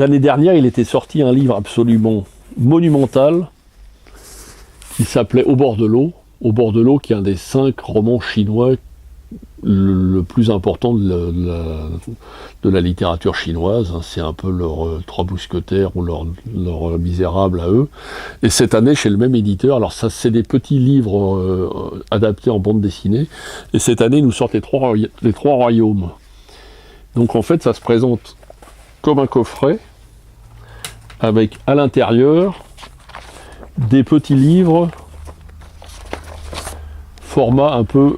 l'année dernière, il était sorti un livre absolument monumental qui s'appelait Au bord de l'eau. Au bord de l'eau, qui est un des 5 romans chinois le plus important de la littérature chinoise. C'est un peu leur Trois Mousquetaires ou leur Misérable à eux. Et cette année, chez le même éditeur, alors ça, c'est des petits livres adaptés en bande dessinée. Et cette année, ils nous sortent les trois royaumes. Donc en fait, ça se présente comme un coffret, avec à l'intérieur des petits livres, format un peu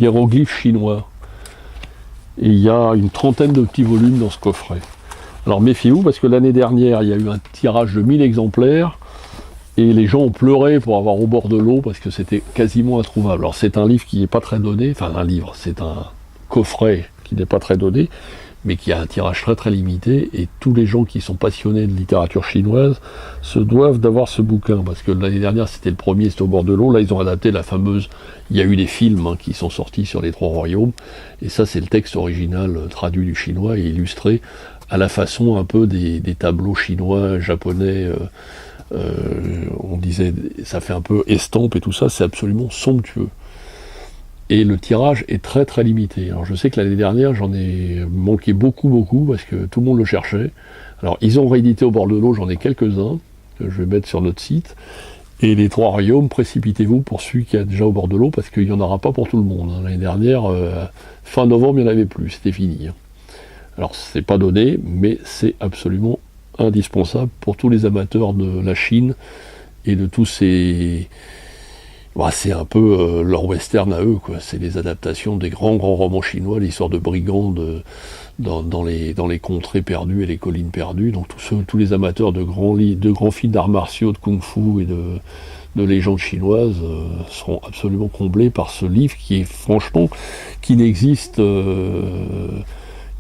hiéroglyphe chinois. Et il y a une trentaine de petits volumes dans ce coffret. Alors méfiez-vous, parce que l'année dernière, il y a eu un tirage de 1000 exemplaires, et les gens ont pleuré pour avoir Au bord de l'eau, parce que c'était quasiment introuvable. Alors c'est un livre qui n'est pas très donné, enfin un livre, c'est un coffret qui n'est pas très donné, mais qui a un tirage très très limité, et tous les gens qui sont passionnés de littérature chinoise se doivent d'avoir ce bouquin, parce que l'année dernière c'était le premier, c'était Au bord de l'eau, là ils ont adapté la fameuse, il y a eu des films qui sont sortis sur les 3 royaumes, et ça c'est le texte original traduit du chinois et illustré à la façon un peu des tableaux chinois, japonais, on disait, ça fait un peu estampe et tout ça, c'est absolument somptueux. Et le tirage est très très limité. Alors je sais que l'année dernière, j'en ai manqué beaucoup, parce que tout le monde le cherchait. Alors ils ont réédité Au bord de l'eau, j'en ai quelques-uns, que je vais mettre sur notre site. Et les 3 royaumes, précipitez-vous pour celui qui a déjà Au bord de l'eau, parce qu'il n'y en aura pas pour tout le monde. L'année dernière, fin novembre, il n'y en avait plus, c'était fini. Alors c'est pas donné, mais c'est absolument indispensable pour tous les amateurs de la Chine et de tous ces... c'est un peu leur western à eux, quoi. C'est les adaptations des grands romans chinois, l'histoire de brigands dans les contrées perdues et les collines perdues. Donc tous les amateurs de grands films d'arts martiaux, de kung-fu et de légendes chinoises seront absolument comblés par ce livre qui est franchement, qui n'existe,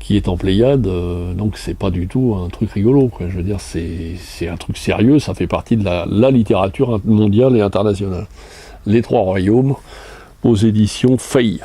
qui est en Pléiade, donc c'est pas du tout un truc rigolo, quoi. Je veux dire, c'est un truc sérieux, ça fait partie de la littérature mondiale et internationale. Les 3 royaumes, aux éditions Feuille.